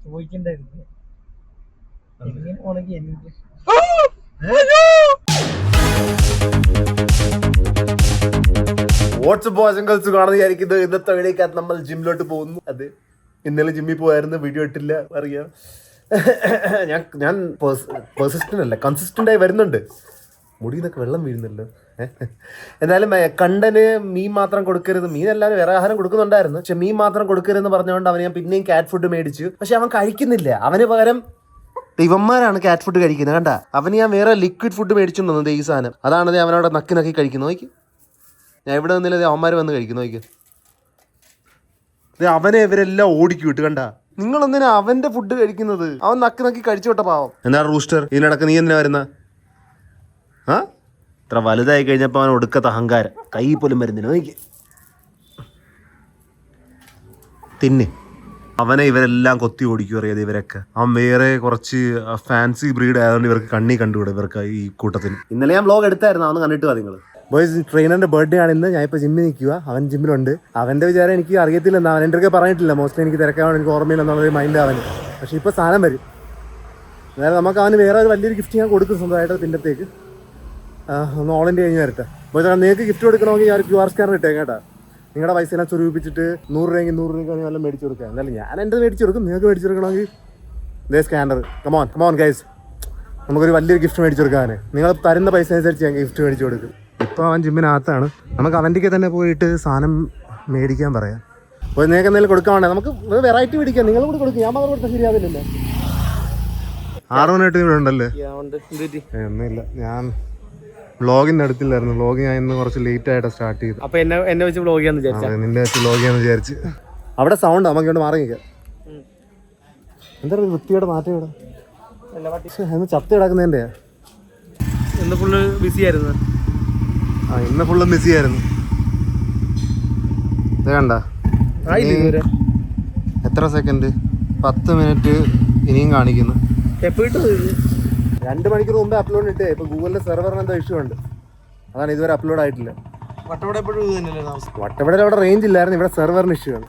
ചോദിക്കണ്ടായിരുന്നു. ഉണക്കി എനിക്ക് WhatsApp boys and girls കാണുന്ന വിചാരിക്കുന്നത് ഇന്നത്തെ വീഡിയോക്കകത്ത് നമ്മൾ ജിമ്മിലോട്ട് പോകുന്നു. അത് ഇന്നലെ ജിമ്മിൽ പോയായിരുന്നു, വീഡിയോ ഇട്ടില്ല അറിയാം. ഞാൻ പെർസിസ്റ്റന്റ് അല്ല, കൺസിസ്റ്റന്റ് ആയി വരുന്നുണ്ട്. മുടിന്നൊക്കെ വെള്ളം വീഴുന്നല്ലോ. എന്നാലും കണ്ടന് മീൻ മാത്രം കൊടുക്കരുത്, മീൻ എല്ലാവരും വേറെ ആഹാരം കൊടുക്കുന്നുണ്ടായിരുന്നു, പക്ഷെ മീൻ മാത്രം കൊടുക്കരുതെന്ന് പറഞ്ഞുകൊണ്ട് അവന് ഞാൻ പിന്നെയും കാറ്റ് ഫുഡ് മേടിച്ചു. പക്ഷെ അവൻ കഴിക്കുന്നില്ല. അവന് പകരം ഇവന്മാരാണ് കാറ്റ് ഫുഡ് കഴിക്കുന്നത്. കണ്ട, അവന് ഞാൻ വേറെ ലിക്വിഡ് ഫുഡ് മേടിച്ചു തന്നത് ഈ സാധനം. അതാണ് അവനവിടെ നക്കി നക്കി കഴിക്കുന്നു. നോക്കി, ഞാൻ ഇവിടെ നിന്നില്ല, അവന്മാർ വന്ന് കഴിക്കുന്നു. നോക്കി, അവനെ ഇവരെല്ലാം ഓടിക്കും ഇട്ട്. കണ്ട, നിങ്ങളെന്തിനാ അവന്റെ ഫുഡ് കഴിക്കുന്നത്? അവൻ നക്കി നക്കി കഴിച്ചു വിട്ട പാവം. എന്താ റൂസ്റ്റർ, ഇതിനിടക്ക് നീ എന്തിനാ വരുന്ന? ഇത്ര വലുതായി കഴിഞ്ഞപ്പോൾ അവൻ ഒടുക്കത്തെ അഹങ്കാരം, കൈ പോലും വരുന്നില്ല. നോക്കി, തിന്ന്. അവനെ ഇവരെല്ലാം കൊത്തി ഓടിക്കും അറിയാതെ ഇവരൊക്കെ. അവൻ വേറെ കുറച്ച് ഫാൻസി ബ്രീഡ് ആയതുകൊണ്ട് ഇവർക്ക് കണ്ണി കണ്ടുകൂടെ ഇവർക്ക് ഈ കൂട്ടത്തിന്. ഇന്നലെ ഞാൻ വ്ലോഗ് എടുത്തായിരുന്നു, അവന്ന് കണ്ടിട്ട് വാ നിങ്ങൾ. ബോയ്സ്, ട്രെയിനറിന്റെ ബർത്ത്ഡേ ആണ് ഇന്ന്. ഞാൻ ഇപ്പോൾ ജിമ്മിൽ നിൽക്കുക. അവൻ ജിമ്മിലുണ്ട്. അവന്റെ വിചാരം എനിക്ക് അറിയത്തില്ലെന്ന്. അവൻ എൻ്റെ ഒക്കെ പറഞ്ഞിട്ടില്ല. മോസ്റ്റ്ലി എനിക്ക് തിരക്കാവണം, എനിക്ക് ഓർമ്മയില്ല എന്നുള്ളൊരു മൈൻഡ് അവന്. പക്ഷെ ഇപ്പോൾ സാധനം വരും. അതായത് നമുക്ക് അവന് വേറെ ഒരു വലിയൊരു ഗിഫ്റ്റ് ഞാൻ കൊടുക്കും സ്വന്തമായിട്ട് പിന്നത്തേക്ക്. ഒന്ന് ഓൾ ഇന്ത്യ കഴിഞ്ഞ് വരട്ടെ. അപ്പോൾ നിങ്ങൾക്ക് ഗിഫ്റ്റ് കൊടുക്കണമെങ്കിൽ ഞാൻ QR സ്കാനർ ഇട്ടേക്കാം കേട്ടോ. നിങ്ങളുടെ പൈസ എല്ലാം സ്വരൂപിച്ചിട്ട് 100 രൂപയ്ക്ക് 100 രൂപയ്ക്ക് വല്ലതും മേടിച്ച് കൊടുക്കുക. എന്തായാലും ഞാൻ എൻ്റെ മേടിച്ച് കൊടുക്കും. നിങ്ങൾക്ക് മേടിച്ച് കൊടുക്കണമെങ്കിൽ ഇതേ സ്കാനർ. കമോൺ ഗൈസ്, നമുക്കൊരു വലിയൊരു ഗിഫ്റ്റ് മേടിച്ച് കൊടുക്കാനെ. നിങ്ങൾ തരുന്ന പൈസ അനുസരിച്ച് ഞാൻ ഗിഫ്റ്റ് മേടിച്ച് കൊടുക്കും. ഇപ്പോൾ അവൻ ജിമ്മിനകത്താണ്. നമുക്ക് അവൻ്റെക്ക് തന്നെ പോയിട്ട് സാധനം മേടിക്കാൻ പറയാം. അപ്പോൾ നിങ്ങൾക്ക് എന്തെങ്കിലും കൊടുക്കാൻ വേണ്ടേ? നമുക്ക് വെറൈറ്റി മേടിക്കാം. നിങ്ങൾ കൂടി കൊടുക്കും, ഞാൻ മാത്രം കൊടുത്താൽ ശരിയാവില്ലല്ലോ. 6 മണിയായിട്ട് ഇവിടെ ഉണ്ടല്ലേ? ഒന്നുമില്ല, ഞാൻ വ്ളോഗിൻ്റെ അടുത്തില്ലായിരുന്നു. വ്ളോഗ് ഞാൻ ഇന്ന് കുറച്ച് ലേറ്റ് ആയിട്ട് സ്റ്റാർട്ട് ചെയ്തു. അപ്പൊ എന്നെ വെച്ച് വ്ളോഗ് ചെയ്യാന്ന് വിചാരിച്ചു. നിന്റെ വെച്ച് വ്ളോഗ് ചെയ്യാന്ന് വിചാരിച്ച്. അവിടെ സൗണ്ട് നമുക്ക് ഇങ്ങോട്ട് മാറി നിൽക്കാം. എന്താ വൃത്തിയോടെ മാറ്റം ഇവിടെ എന്ന് ചത്ത് കിടക്കുന്നതിൻ്റെ. ഇന്ന് ഫുള്ള് ബിസി ആയിരുന്നു. ഇന്ന് ഫുള്ള് ബിസി ആയിരുന്നു. ഇത് കണ്ട, എത്ര സെക്കൻഡ്? 10 മിനിറ്റ് ഇനിയും കാണിക്കുന്നു. 2 മണിക്കൂർ മുമ്പേ അപ്ലോഡ് ഇട്ടേ. ഇപ്പൊ ഗൂഗിളിന്റെ സെർവറിന് എന്തോ ഇഷ്യൂ ഉണ്ട്, അതാണ് ഇതുവരെ അപ്ലോഡ് ആയിട്ടില്ല. വട്ടവടയിൽ അവിടെ റേഞ്ച് ഇല്ലായിരുന്നു, ഇവിടെ സെർവറിന് ഇഷ്യൂ ആണ്.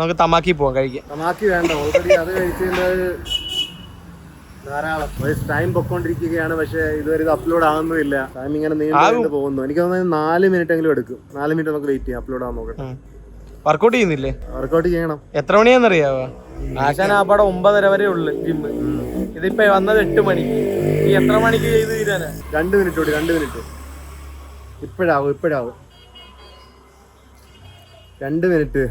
നമുക്ക് തമാക്കി പോവാം കഴിക്കാം. തമാക്കി വേണ്ട, ഓൾറെഡി അത് കഴിച്ചതിന്റെ ധാരാളം ടൈം പൊക്കോണ്ടിരിക്കുകയാണ്. പക്ഷെ ഇതുവരെ ഇത് അപ്ലോഡ് ആകുന്നില്ല. ടൈം ഇങ്ങനെ നീണ്ടു പോകുന്നു. എനിക്ക് തോന്നുന്നത് 4 മിനിറ്റ് എങ്കിലും എടുക്കും. 4 മിനിറ്റ് നമുക്ക് വെയിറ്റ് ചെയ്യാം, അപ്ലോഡ് ആകാൻ നോക്കട്ടെ. വർക്കൗട്ട് ചെയ്യുന്നില്ലേ? വർക്കൗട്ട് ചെയ്യണം. എത്ര മണിയാന്നറിയാവോ? ആശാന ആപ്പാടെ 9:30 വരെ ഉള്ളു ജിമ്മ്. ഇതിപ്പോ വന്നത് 8 മണിക്ക്. ഈ എത്ര മണിക്ക് ചെയ്ത് തീരാനാ? 2 മിനിറ്റ് കൂടി, 2 മിനിറ്റ്. ഇപ്പോഴാവും 2 മിനിറ്റ്.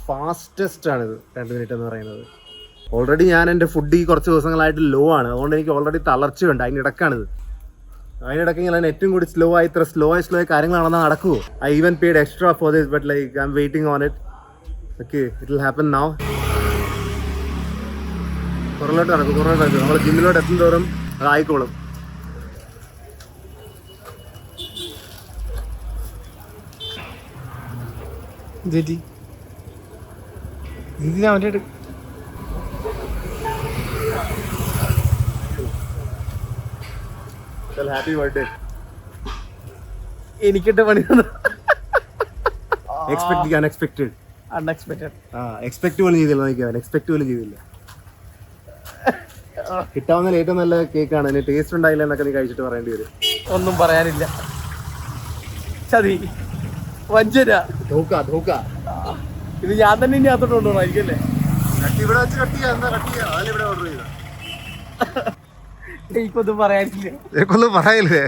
ഫാസ്റ്റസ്റ്റ് ആണിത് 2 മിനിറ്റ് എന്ന് പറയുന്നത്. ഓൾറെഡി ഞാൻ എൻ്റെ ഫുഡ് ഈ കുറച്ച് ദിവസങ്ങളായിട്ട് ലോ ആണ്. അതുകൊണ്ട് എനിക്ക് ഓൾറെഡി തളർച്ചയുണ്ട്. അതിനിടക്കാണിത്. അതിനിടയ്ക്ക് ഞാൻ ഏറ്റവും കൂടി സ്ലോ ആയി കാര്യങ്ങൾ നടന്നാൽ നടക്കുമോ? I even paid extra for this, but like I am waiting on it. Okay, it will happen now. പുറകിലോട്ട് നടക്കും. നമ്മൾ ജിമ്മിലോട്ട് എത്തും തോറും അതായിക്കോളും. Happy birthday. എനിക്കിട്ട് പണി അൺഎക്സ്പെക്ടഡ്. എക്സ്പെക്ട് പോലും ചെയ്തില്ല. എക്സ്പെക്ട് പോലും ചെയ്തില്ല. കിട്ടാവുന്ന ഏറ്റവും നല്ല കേക്കാണ്. അതിന് ടേസ്റ്റ് ഉണ്ടായില്ല എന്നൊക്കെ നീ കഴിച്ചിട്ട് പറയേണ്ടി വരും. ഒന്നും പറയാനില്ല. ചതി, വഞ്ചന, ധോക്ക. ഇത് ഞാൻ തന്നെ ഇനി അകത്തോട്ട് കൊണ്ടുപോകണമായിരിക്കല്ലേ? ഇവിടെ വെച്ച് കട്ട് ചെയ്യാം. ഇവിടെ ഓർഡർ ചെയ്ത എനിക്കൊന്നും പറയാനില്ല. എനിക്കൊന്നും പറയാനില്ലേ?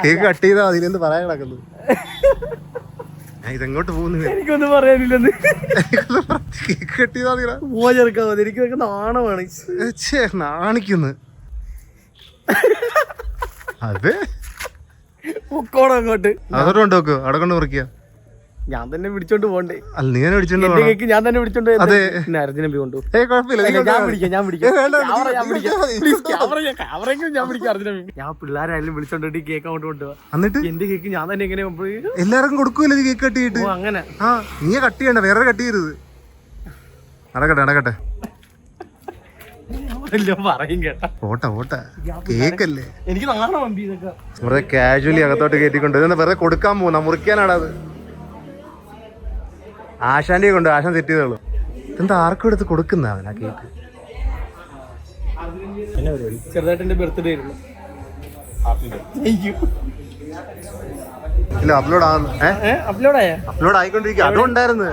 കേക്ക് കട്ട് ചെയ്താൽ അതിലെന്ത് പറയാൻ കിടക്കുന്നു? ഞാൻ ഇതെങ്ങോട്ട് പോകുന്നു? എനിക്കൊന്നും പറയാനില്ലെന്ന്. കേക്ക് കട്ട് ചെയ്താൽ മോചെടുക്കാൻ മതി. എനിക്കൊക്കെ നാണമാണ്. നാണിക്കുന്നു. അതെ, പൊക്കോണം അങ്ങോട്ട്. അതോട്ട് കൊണ്ടുവെക്കോ? അവിടെ കൊണ്ട് മുറിക്കുക. ഞാൻ തന്നെ പിടിച്ചോണ്ട് പോണ്ടേ? അല്ല, നീ തന്നെ പിടിച്ചോണ്ട് കേക്ക് ഞാൻ തന്നെ പിടിച്ചോണ്ട്. അതെ, അർജുനബി കൊണ്ടു. ഞാൻ പിള്ളേരായാലും വിളിച്ചോണ്ട് കേക്ക് അങ്ങോട്ട് കൊണ്ടുപോവാ. എന്നിട്ട് എന്റെ കേക്ക് ഞാൻ തന്നെ എങ്ങനെ എല്ലാവർക്കും കൊടുക്കൂല്ലോ കേക്ക് കട്ട് ചെയ്തിട്ട്? അങ്ങനെ നീ കട്ട് ചെയ്യണ്ട, വേറെ കട്ട് ചെയ്യരുത്. നടക്കട്ടെ. പറയും കേട്ടാ. പോട്ടെ, കേക്കല്ലേ. എനിക്ക് നാണം ഇതൊക്കെ. വെറുതെ കാഷ്വലി അകത്തോട്ട് കയറ്റിക്കൊണ്ട് വെറുതെ കൊടുക്കാൻ പോകുന്ന മുറിക്കാനാടാ അത്. ആശാന്റെ കൊണ്ട് ആശാൻ സെറ്റ് ചെയ്തോളൂ. എന്താ ആർക്കും എടുത്ത് കൊടുക്കുന്ന അവനാ കേക്ക്? ചെറുതായിട്ട് എന്റെ ബർത്ത്ഡേ ആയിരുന്നു. ഇല്ല അപ്ലോഡ് ആവുന്നു. അപ്ലോഡ് ആയിക്കൊണ്ടിരിക്കുക. അതും ഉണ്ടായിരുന്നു.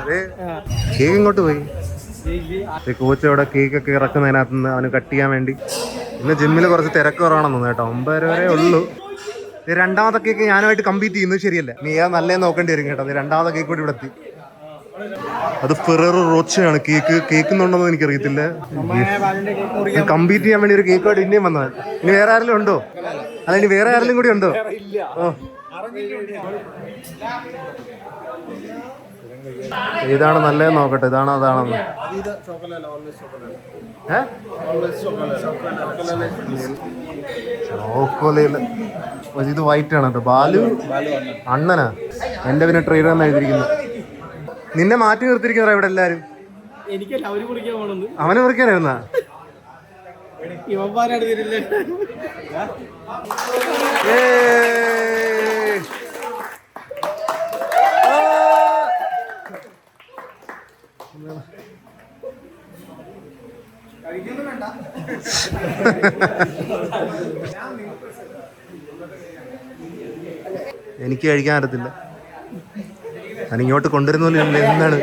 കേക്ക് ഇങ്ങോട്ട് പോയി. കോച്ച് അവിടെ കേക്കൊക്കെ ഇറക്കുന്നതിനകത്ത് നിന്ന് അവന് കട്ട് ചെയ്യാൻ വേണ്ടി. ഇന്ന് ജിമ്മിൽ കുറച്ച് തിരക്ക് കുറവാണെന്ന് തോന്നുന്നു കേട്ടോ. 9:30 വരെ ഉള്ളൂ. രണ്ടാമത്തെ കേക്ക് ഞാനുമായിട്ട് കമ്പീറ്റ് ചെയ്യുന്നത് ശരിയല്ല. നീ ഏതാ നല്ലതെന്ന് നോക്കേണ്ടി വരും കേട്ടോ. രണ്ടാമത്തെ കേക്ക് കൂടി ഇവിടെ എത്തി. അത് ഫെറേറോ റോച്ചയാണ് കേക്ക്. കേൾക്കുന്നുണ്ടോന്ന് എനിക്കറിയത്തില്ല. കമ്പീറ്റ് ചെയ്യാൻ വേണ്ടി ഒരു കേക്കുമായിട്ട് ഇനിയും വന്നത്. ഇനി വേറെ ആരെങ്കിലും ഉണ്ടോ? അല്ല ഇനി വേറെ ആരെങ്കിലും കൂടി ഉണ്ടോ? ഓ ഇതാണ് നല്ലതെന്ന് നോക്കട്ടെ. ഇതാണോ അതാണെന്ന്. ചോക്കോലയില് ഇത് വൈറ്റ് ആണ് കേട്ടോ. ബാലു അണ്ണനാ. എന്റെ പിന്നെ ട്രെയിനർ എന്ന് എഴുതിയിരിക്കുന്നത്. നിന്നെ മാറ്റി നിർത്തിയിരിക്കുന്നവരാ ഇവിടെ എല്ലാരും. അവനെ മുറിക്കാനായിരുന്നാ? എനിക്ക് കഴിക്കാൻ അറിയത്തില്ല. ഞാൻ ഇങ്ങോട്ട് കൊണ്ടുവരുന്നില്ല. എന്താണ്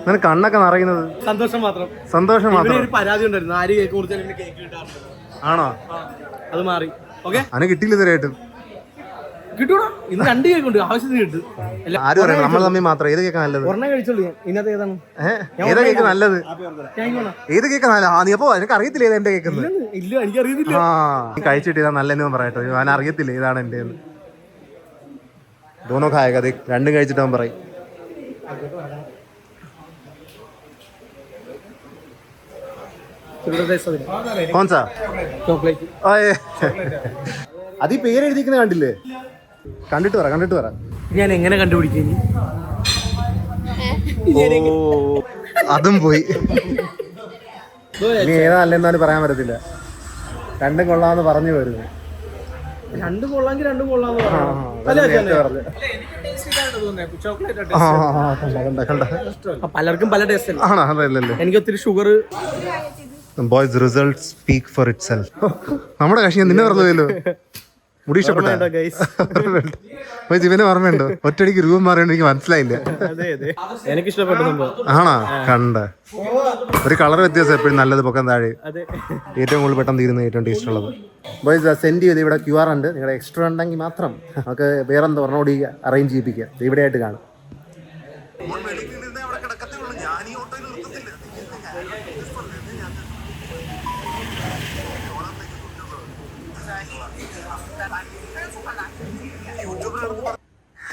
ഞാൻ കണ്ണൊക്കെ നിറയുന്നത്? സന്തോഷം മാത്രം. സന്തോഷം മാത്രം. പരാതി ഉണ്ടായിരുന്നു, ആര് കേക്ക് കുറിച്ചാലും കേക്ക് കിട്ടാറുണ്ട്. ആണോ? അത് മാറി. ഓക്കെ, അതിന് കിട്ടിയില്ല ഇതുവരെയായിട്ടും. കിട്ടൂടാ. ഇന്ന് 2 കേക്ക് ഉണ്ട്, ആവശ്യത്തിന് കിട്ടും. ആരും അറിയാം, നമ്മൾ തമ്മിൽ മാത്രം. ഏത് കേക്കാ നല്ലത്? ഒരെണ്ണം കഴിച്ചോളൂ. ഇതിനകത്ത് ഏതാണ്? ഏതാ കേക്ക് നല്ലത്? ഏത് കേക്കാ നല്ല? നീ അപ്പൊ എനിക്ക് അറിയത്തില്ല ഏതാ എന്റെ കേൾക്കുന്നത്. ഇല്ല, എനിക്കറിയത്തില്ല. നീ കഴിച്ചിട്ട് ഇതാ നല്ലതെന്ന് പറയട്ടോ. ഞാൻ അറിയത്തില്ല ഏതാണ് എന്റെ. ദോനോ ഖായക. രണ്ടും കഴിച്ചിട്ട് അവൻ പറയും. അത് ഈ പേര് എഴുതിക്കുന്ന കണ്ടില്ലേ? കണ്ടിട്ട് പറ. ഞാൻ എങ്ങനെ കണ്ടുപിടിക്കും? അതും പോയി. നീ ഏതാ നല്ലെന്നാലും പറയാൻ പറ്റത്തില്ല. രണ്ടും കൊള്ളാന്ന് പറഞ്ഞു വരുന്നു. രണ്ടും കൊള്ളാമെങ്കിൽ രണ്ടും കൊള്ളാന്ന് പലർക്കും പല ടേസ്റ്റ്. എനിക്ക് ഒത്തിരി sugar. Boys result speak for it self. നമ്മുടെ കക്ഷി നിന്നെ പറഞ്ഞല്ലോ. മുടി ഇഷ്ടപ്പെട്ടോ? ഇവനെ ഓർമ്മയുണ്ടോ? ഒറ്റടിക്ക് രൂപം മാറിയോണ്ട് എനിക്ക് മനസ്സിലായില്ല. എനിക്ക് ഇഷ്ടപ്പെട്ട ആണോ? കണ്ട ഒരു കളർ വ്യത്യാസം എപ്പോഴും നല്ലത്. പൊക്കം താഴെ ഏറ്റവും കൂടുതൽ പെട്ടെന്ന് തീരുന്ന ഏറ്റവും ടേസ്റ്റ് ഉള്ളത്. ബോയ്സ് സെൻഡ് ചെയ്ത് ഇവിടെ QR ഉണ്ട്. നിങ്ങളുടെ എക്സ്ട്രാ ഉണ്ടെങ്കിൽ മാത്രം നമുക്ക് വേറെന്താ പറഞ്ഞോടി അറേഞ്ച് ചെയ്യിപ്പിക്കുക. ഇവിടെ ആയിട്ട് കാണും.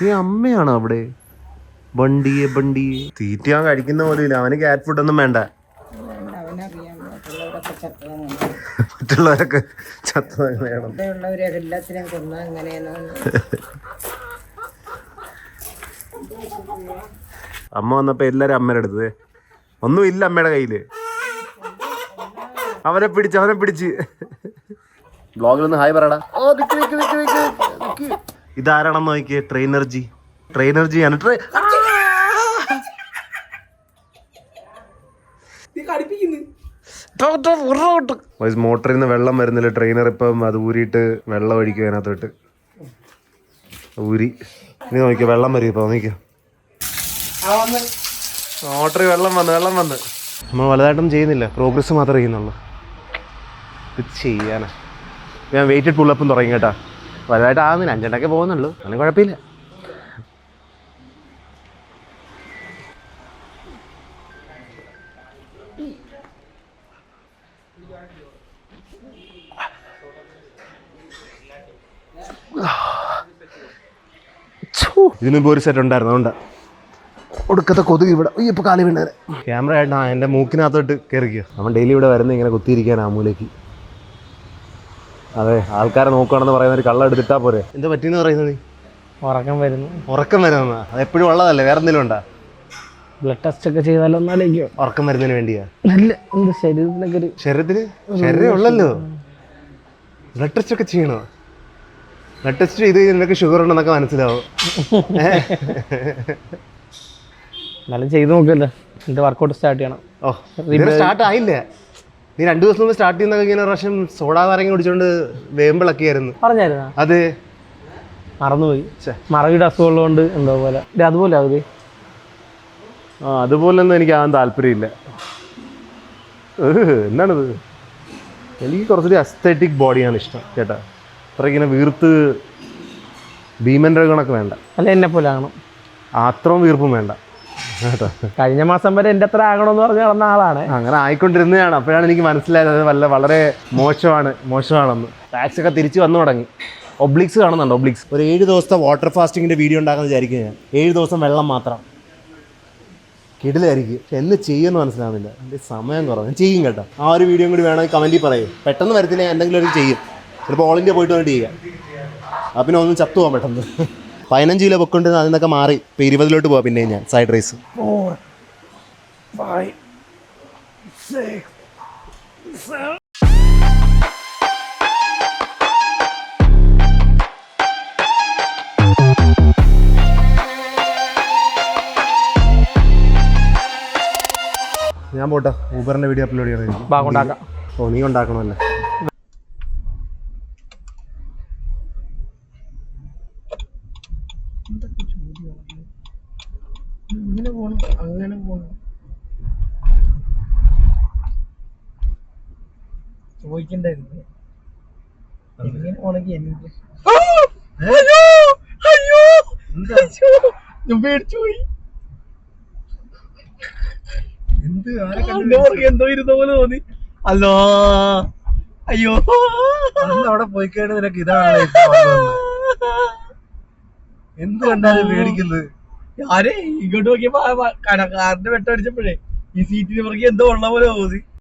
ഈ അമ്മയാണോ അവിടെ? ബണ്ടിയെ തീറ്റ കഴിക്കുന്ന പോലും. അവന് ക്യാറ്റ് ഫുഡ് ഒന്നും വേണ്ട. മറ്റുള്ളവരൊക്കെ ചത്തത് വേണം. അമ്മ വന്നപ്പോ എല്ലാരും അമ്മയുടെ അടുത്ത്. ഒന്നുമില്ല അമ്മയുടെ കയ്യില്. അവനെ പിടിച്ച് ബ്ലോഗിലൊന്ന് ഹായ് പറയടാ. ഇതാരാണെന്ന് നോക്കിയേ. ട്രെയിനർജി ആണ്. മോട്ടറിൽ നിന്ന് വെള്ളം വരുന്നില്ല. ട്രെയിനർ ഇപ്പം അത് ഊരിയിട്ട് വെള്ളം ഒഴിക്കും അതിനകത്തോട്ട്. ഊരി ഇനി നോക്കിയ വെള്ളം വരും. ഇപ്പൊ നോക്കിയോ, മോട്ടറിൽ വെള്ളം വന്ന്. നമ്മൾ വലുതായിട്ടും ചെയ്യുന്നില്ല, പ്രോഗ്രസ് മാത്രമേ ചെയ്യുന്നുള്ളൂ. ഇത് ചെയ്യാനാ. ഞാൻ വെയിറ്റഡ് പുള്ളപ്പും തുടങ്ങി കേട്ടാ. വലുതായിട്ട് ആകുന്നില്ല, 5 പോകുന്നുള്ളൂ. അങ്ങനെ കുഴപ്പമില്ല. ഇതിനുമ്പോ ഒരു സെറ്റ് ഉണ്ടായിരുന്നു. അതുകൊണ്ടാ ഒടുക്കത്തെ കൊതുക് ഇവിടെ. ഇപ്പോൾ കാലി വീണേ. ക്യാമറ ആയിട്ട് എൻ്റെ മൂക്കിനകത്തോട്ട് കയറിക്കോ. അവൻ ഡെയിലി ഇവിടെ വരുന്ന ഇങ്ങനെ കുത്തിയിരിക്കാൻ ആമൂലേക്ക്. അതെ, ആൾക്കാരെ നോക്കുകയാണെന്ന് പറയുന്ന ഒരു കള്ളം എടുത്തിട്ടാ പോരെ. എന്താ പറ്റിയെന്ന് പറയുന്നത്? നീ ഉറക്കം വരുന്നു. അത് എപ്പോഴും ഉള്ളതല്ലേ? വേറെ എന്തെങ്കിലും ഉണ്ടാ? ബ്ലഡ് ടെസ്റ്റ് ഒക്കെ ചെയ്താലോ എന്നാലേക്കോ? ഉറക്കം വരുന്നതിന് വേണ്ടിയാ? ശരീരത്തിന് ഉള്ളല്ലോ. ബ്ലഡ് ടെസ്റ്റ് ഒക്കെ ചെയ്യണോ? ബ്ലഡ് ടെസ്റ്റ് ചെയ്ത് നിനക്ക് ഷുഗർ ഉണ്ടെന്നൊക്കെ മനസ്സിലാവും. എന്നാലും ചെയ്ത് നോക്കല്ലോ, എൻ്റെ വർക്കൗട്ട് സ്റ്റാർട്ട് ചെയ്യണം. ഓ സ്റ്റാർട്ട് ആയില്ല. നീ 2 ദിവസം മുമ്പ് സ്റ്റാർട്ട് ചെയ്യുന്നൊക്കെ ഇങ്ങനെ പ്രാവശ്യം സോഡാ നാരങ്ങ കുടിച്ചോണ്ട് വേമ്പിളക്കിയായിരുന്നു. പറഞ്ഞായിരുന്നാ? അത് മറന്നുപോയി. മറവിയുടെ അസുഖമുള്ളതുകൊണ്ട് എന്തോ പോലെ ഇത് അതുപോലെ ആവൂലേ? അതുപോലൊന്നും എനിക്ക് ആകാൻ താല്പര്യമില്ല. എന്താണിത്? എനിക്ക് കുറച്ചൊരു അസ്തറ്റിക് ബോഡിയാണ് ഇഷ്ടം കേട്ടാ. അത്ര ഇങ്ങനെ വീർത്ത് ഭീമൻ രകണക്ക് വേണ്ട. അല്ല എന്നെ പോലെ ആകണം. അത്രയും വീർപ്പും വേണ്ട കേട്ടോ. കഴിഞ്ഞ മാസം വരെ എൻ്റെ അത്ര ആകണമെന്ന് പറഞ്ഞ് നടന്ന ആളാണ്. അങ്ങനെ ആയിക്കൊണ്ടിരുന്നതാണ്. അപ്പോഴാണ് എനിക്ക് മനസ്സിലായത് അത് വളരെ മോശമാണെന്ന്. ടാക്സ് ഒക്കെ തിരിച്ച് വന്നു തുടങ്ങി. ഒബ്ലിക്സ് കാണുന്നുണ്ട്. ഒബ്ലിക്സ് ഒരു 7 ദിവസത്തെ വാട്ടർ ഫാസ്റ്റിങ്ങിൻ്റെ വീഡിയോ ഉണ്ടാക്കുന്ന വിചാരിക്കും ഞാൻ. 7 ദിവസം വെള്ളം മാത്രം കിടിലായിരിക്കും. പക്ഷെ എന്ന് ചെയ്യുമെന്ന് മനസ്സിലാവുന്നില്ല. എൻ്റെ സമയം കുറവ്. ഞാൻ ചെയ്യും കേട്ടോ. ആ ഒരു വീഡിയോ കൂടി വേണമെങ്കിൽ കമൻറ്റിൽ പറയും. പെട്ടെന്ന് വരത്തില്ല, എന്തെങ്കിലും ഒരു ചെയ്യും. ചിലപ്പോൾ ഓൾ ഇന്ത്യ പോയിട്ട് വന്നിട്ട് ചെയ്യാം. അപ്പം പിന്നെ ഒന്നും ചത്തു പോകാൻ പെട്ടെന്ന്. 15 കിലോ പൊക്കൊണ്ടിരുന്ന അതിൽ നിന്നൊക്കെ മാറി ഇപ്പോൾ 20 പോവാം. പിന്നെ ഞാൻ സൈഡ് റൈസ് 4, 5, 6, 7. ഞാൻ പോട്ടെ. ഊബറിൻ്റെ വീഡിയോ അപ്ലോഡ് ചെയ്യണം. ബാഗുണ്ടാക്കാം. ഓ നീ ഉണ്ടാക്കണമല്ലേ? ഇങ്ങനെ പോണം, അങ്ങനെ പോണം. ചോദിക്കണ്ടായിരുന്നു എങ്ങനെ പോണെങ്കിൽ എനിക്ക്. ഞാൻ പേടിച്ചു പോയി. എന്തോ ഇരുന്ന പോലെ തോന്നി. അല്ലോ അയ്യോ അവിടെ പോയി കഴിഞ്ഞാൽ നിനക്ക് ഇതാണ് എന്ത് കണ്ടാലും പേടിക്കുന്നത്. ഞാനേ ഇങ്ങോട്ട് നോക്കിയപ്പോ കാറിന്റെ വെട്ടടിച്ചപ്പോഴേ ഈ സീറ്റിന് പുറകെ എന്തോ ഉള്ള പോലെ തോന്നി.